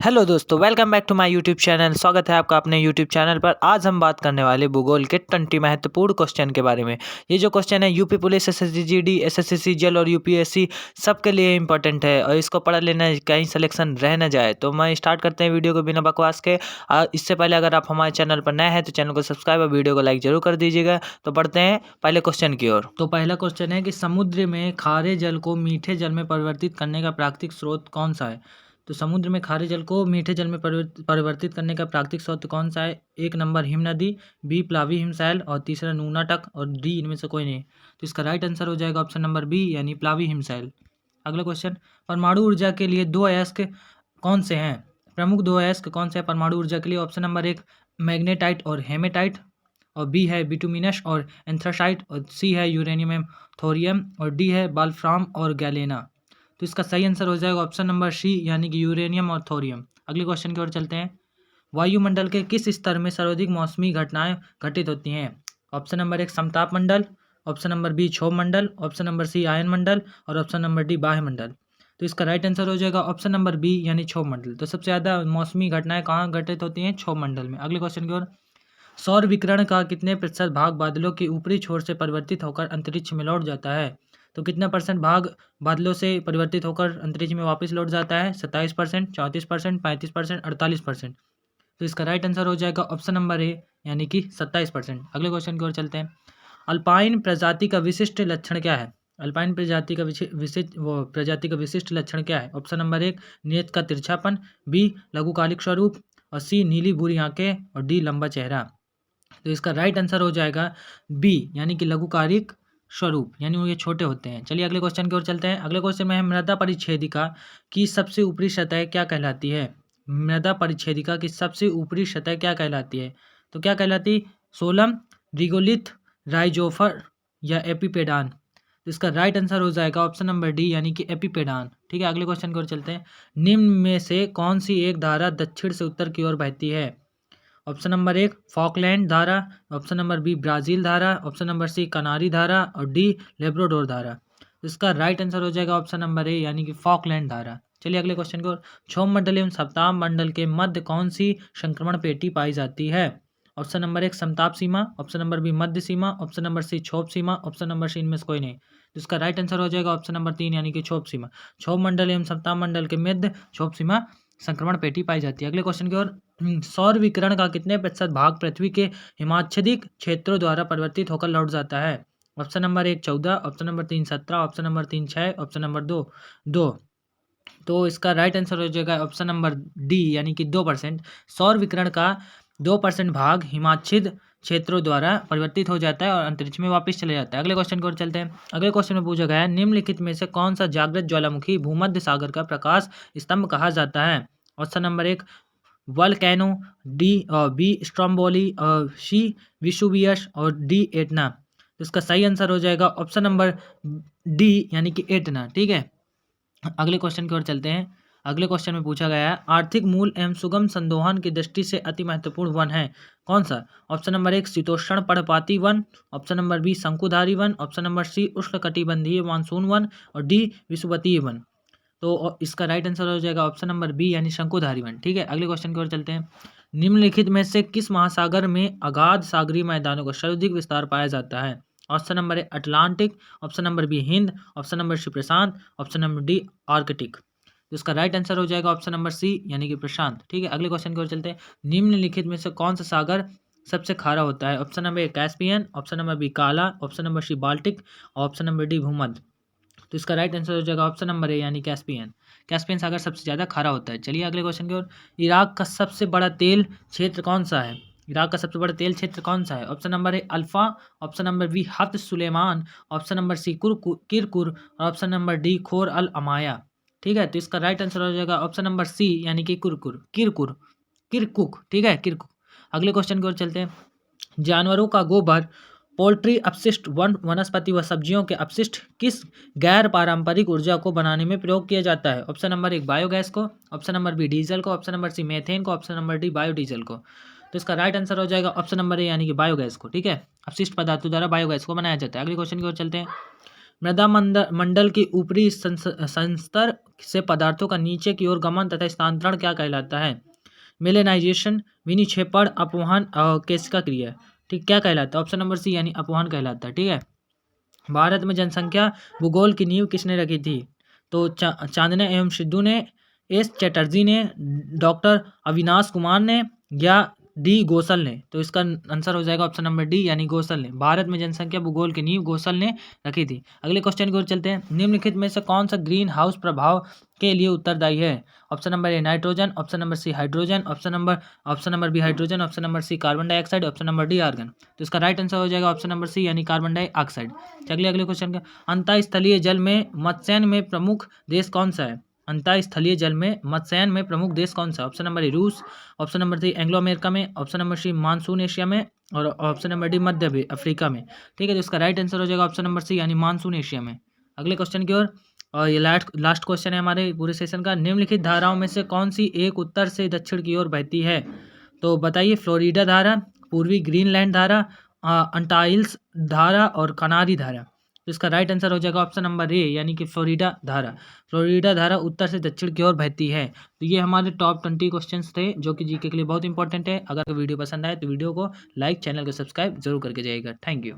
Hello दोस्तों, welcome back to my YouTube channel. स्वागत है आपका अपने यूट्यूब चैनल पर। आज हम बात करने वाले भूगोल के 20 महत्वपूर्ण क्वेश्चन के बारे में। ये जो क्वेश्चन है UP police, SSC GD, SSC CGL और यूपीएससी सबके लिए इंपॉर्टेंट है और इसको पढ़ लेना, कहीं सिलेक्शन रह ना जाए। तो मैं स्टार्ट करते हैं वीडियो को बिना बकवास के। इससे पहले अगर आप हमारे चैनल पर नए हैं तो चैनल को सब्सक्राइब और वीडियो को लाइक जरूर कर दीजिएगा। तो बढ़ते हैं पहले क्वेश्चन की ओर। तो पहला क्वेश्चन है कि समुद्र में खारे जल को मीठे जल में परिवर्तित करने का प्राकृतिक स्रोत कौन सा है। तो समुद्र में खारे जल को मीठे जल में परिवर्तित करने का प्राकृतिक स्रोत कौन सा है। एक नंबर हिमनदी, बी प्लावी हिमशैल और तीसरा नूनाटक और डी इनमें से कोई नहीं। तो इसका राइट आंसर हो जाएगा ऑप्शन नंबर बी यानी प्लावी हिमशैल। अगला क्वेश्चन, परमाणु ऊर्जा के लिए दो अयस्क कौन से हैं। प्रमुख दो अयस्क कौन से हैं परमाणु ऊर्जा के लिए। ऑप्शन नंबर एक मैग्नेटाइट और हेमेटाइट, और बी है बिटुमिनस और एंथ्रासाइट, और सी है यूरेनियम एवं थोरियम, और डी है बाल्फ्राम और गैलेना। तो इसका सही आंसर हो जाएगा ऑप्शन नंबर सी यानी कि यूरेनियम और थोरियम। अगले क्वेश्चन की ओर चलते हैं। वायुमंडल के किस स्तर में सर्वाधिक मौसमी घटनाएं घटित होती हैं। ऑप्शन नंबर एक समताप मंडल, ऑप्शन नंबर बी क्षोभ मंडल, ऑप्शन नंबर सी आयन मंडल और ऑप्शन नंबर डी बाह्य मंडल। तो इसका राइट आंसर हो जाएगा ऑप्शन नंबर बी यानी क्षोभ मंडल। तो सबसे ज़्यादा मौसमी घटनाएं कहाँ घटित होती हैं, क्षोभ मंडल में। अगले क्वेश्चन की ओर, सौर विकिरण का कितने प्रतिशत भाग बादलों की ऊपरी छोर से परिवर्तित होकर अंतरिक्ष में लौट जाता है। तो कितना परसेंट भाग बादलों से परिवर्तित होकर अंतरिक्ष में वापस लौट जाता है। 27%, 34%, 35%, 48%। तो इसका राइट आंसर हो जाएगा ऑप्शन नंबर ए यानी कि 27%। अगले क्वेश्चन की ओर चलते हैं। अल्पाइन प्रजाति का विशिष्ट लक्षण क्या है। अल्पाइन प्रजाति का विशिष्ट लक्षण क्या है। ऑप्शन नंबर एक नेत्र का तिरछापन, बी लघुकालिक स्वरूप, और सी नीली भूरी आंखें, और डी लंबा चेहरा। तो इसका राइट आंसर हो जाएगा बी यानी कि लघुकालिक स्वरूप, यानी वो ये छोटे होते हैं। चलिए अगले क्वेश्चन की ओर चलते हैं। अगले क्वेश्चन में है मृदा परिच्छेदिका की सबसे ऊपरी सतह क्या कहलाती है। मृदा परिच्छेदिका की सबसे ऊपरी सतह क्या कहलाती है। तो क्या कहलाती, सोलम, रिगोलिथ, राइजोफर या एपिपेडान। तो इसका राइट आंसर हो जाएगा ऑप्शन नंबर डी यानी कि एपिपेडान। ठीक है, अगले क्वेश्चन की ओर चलते हैं। निम्न में से कौन सी एक धारा दक्षिण से उत्तर की ओर बहती है। ऑप्शन नंबर एक फॉकलैंड धारा, ऑप्शन नंबर बी ब्राजील धारा, ऑप्शन नंबर सी कनारी धारा, और डी लेब्राडोर धारा। इसका राइट आंसर हो जाएगा ऑप्शन नंबर ए यानी कि फॉकलैंड धारा। चलिए अगले क्वेश्चन को, क्षोभ मंडल एवं सप्ताह मंडल के मध्य कौन सी संक्रमण पेटी पाई जाती है। ऑप्शन नंबर एक समताप सीमा, ऑप्शन नंबर बी मध्य सीमा, ऑप्शन नंबर सी क्षोभ सीमा, ऑप्शन नंबर सी इनमें से कोई नहीं। तो इसका राइट आंसर हो जाएगा ऑप्शन नंबर 3 यानी कि क्षोभ सीमा। क्षोभ मंडल एवं सप्ताह मंडल के मध्य क्षोभ सीमा संक्रमण पेटी पाई जाती है। अगले क्वेश्चन की ओर, सौर विकिरण का कितने प्रतिशत भाग पृथ्वी के हिमाच्छादित क्षेत्रों द्वारा परिवर्तित होकर लौट जाता है। ऑप्शन नंबर एक 14, option number 3 17, option number 3 6, option number 2 2। तो इसका राइट आंसर हो जाएगा ऑप्शन नंबर डी यानी कि 2%। सौर विकिरण का 2% भाग हिमाच्छादित क्षेत्रों द्वारा परिवर्तित हो जाता है और अंतरिक्ष में वापस चले जाता है। अगले क्वेश्चन की ओर चलते हैं। अगले क्वेश्चन में पूछा गया है, निम्नलिखित में से कौन सा जागृत ज्वालामुखी भूमध्य सागर का प्रकाश स्तंभ कहा जाता है। ऑप्शन नंबर एक वल्केनो, डी बी स्ट्रोम्बोली, सी विसुवियस, और डी एटना। तो इसका सही आंसर हो जाएगा ऑप्शन नंबर डी यानी कि एटना। ठीक है, अगले क्वेश्चन की ओर चलते हैं। अगले क्वेश्चन में पूछा गया है, आर्थिक मूल एवं सुगम संदोहन की दृष्टि से अति महत्वपूर्ण वन है कौन सा। ऑप्शन नंबर एक शीतोष्ण पर्णपाती वन, ऑप्शन नंबर बी शंकुधारी वन, ऑप्शन नंबर सी उष्णकटिबंधीय मानसून वन, और डी विषुवतीय वन। तो इसका राइट आंसर हो जाएगा ऑप्शन नंबर बी यानी शंकुधारी वन। ठीक है, अगले क्वेश्चन की ओर चलते हैं। निम्नलिखित में से किस महासागर में अगाध सागरीय मैदानों का सर्वाधिक विस्तार पाया जाता है। Option number A Atlantic, option number B Hind, option number C Prashant, option number D Arctic. तो इसका राइट आंसर हो जाएगा ऑप्शन नंबर सी यानी कि प्रशांत। ठीक है, अगले क्वेश्चन की ओर चलते हैं। निम्नलिखित में से कौन सा सागर सबसे खारा होता है। Option number A Caspian, option number B काला, option number C Baltic, option number D भूमध्य। तो इसका राइट आंसर हो जाएगा ऑप्शन नंबर ए यानी कैस्पियन। कैस्पियन सागर सबसे ज़्यादा खारा होता है। चलिए अगले क्वेश्चन की ओर, इराक का सबसे बड़ा तेल क्षेत्र कौन सा है। इराक का सबसे बड़ा तेल क्षेत्र कौन सा है। Option number A alpha, option number B हत सुलेमान, ऑप्शन नंबर सी किरकुर, और ऑप्शन नंबर डी खोर अल अमाया। ठीक है, तो इसका राइट आंसर हो जाएगा ऑप्शन नंबर सी यानी कि कुरकुर किरकुर किरकुक। ठीक है, किरकुक। अगले क्वेश्चन की ओर चलते हैं। जानवरों का गोबर, पोल्ट्री अपशिष्ट, वनस्पति व सब्जियों के अपशिष्ट किस गैर पारंपरिक ऊर्जा को बनाने में प्रयोग किया जाता है। ऑप्शन नंबर एक बायोगैस को, ऑप्शन नंबर बी डीजल को, ऑप्शन नंबर सी मेथेन को, ऑप्शन नंबर डी बायोडीजल को। तो इसका राइट आंसर हो जाएगा ऑप्शन नंबर ए यानी कि बायोगैस को। ठीक है, अपशिष्ट पदार्थों द्वारा बायोगैस को बनाया जाता है। अगले क्वेश्चन की ओर चलते हैं। मृदा मंडल की ऊपरी संस्तर से पदार्थों का नीचे की ओर गमन तथा स्थानांतरण क्या कहलाता है? मिलेनाइजेशन, विनिक्षेपण, अपवहन और केशिका क्रिया। ठीक, क्या कहलाता है? ऑप्शन नंबर सी यानी अपवहन कहलाता है। ठीक है। भारत में जनसंख्या भूगोल की नींव किसने रखी थी? तो चांदना एवं सिद्धू ने, एस चटर्जी ने, डॉक्टर अविनाश कुमार ने या डी गोसल ने। तो इसका आंसर हो जाएगा ऑप्शन नंबर डी यानी गोसल ने। भारत में जनसंख्या भूगोल की नींव गोसल ने रखी थी। अगले क्वेश्चन की ओर चलते हैं। निम्नलिखित में से कौन सा ग्रीन हाउस प्रभाव के लिए उत्तरदायी है? Option number A nitrogen, option number C hydrogen, option number B hydrogen, option number C carbon dioxide, option number D argon. तो इसका राइट आंसर हो जाएगा ऑप्शन नंबर सी यानी कार्बन डाइऑक्साइड। अगले क्वेश्चन का, अंतःस्थलीय जल में मत्स्यायन में प्रमुख देश कौन सा है? अंतःस्थलीय जल में मत्स्यायन में प्रमुख देश कौन सा? ऑप्शन नंबर ए रूस, option number C Anglo America में, option number C monsoon Asia में और ऑप्शन नंबर डी मध्य अफ्रीका में। ठीक है, तो इसका राइट आंसर हो जाएगा ऑप्शन नंबर सी यानी मानसून एशिया में। अगले क्वेश्चन की ओर, और ये लास्ट क्वेश्चन है हमारे पूरे सेशन का। निम्नलिखित धाराओं में से कौन सी एक उत्तर से दक्षिण की ओर बहती है? तो बताइए, फ्लोरिडा धारा, पूर्वी ग्रीनलैंड धारा, अंटाइल्स धारा और कनारी धारा। तो इसका राइट आंसर हो जाएगा ऑप्शन नंबर ए यानी कि फ्लोरिडा धारा। फ्लोरिडा धारा उत्तर से दक्षिण की ओर बहती है। तो ये हमारे टॉप 20 क्वेश्चंस थे जो कि जीके के लिए बहुत इंपॉर्टेंट है। अगर वीडियो पसंद आए तो वीडियो को लाइक, चैनल को सब्सक्राइब जरूर करके जाइएगा। Thank you.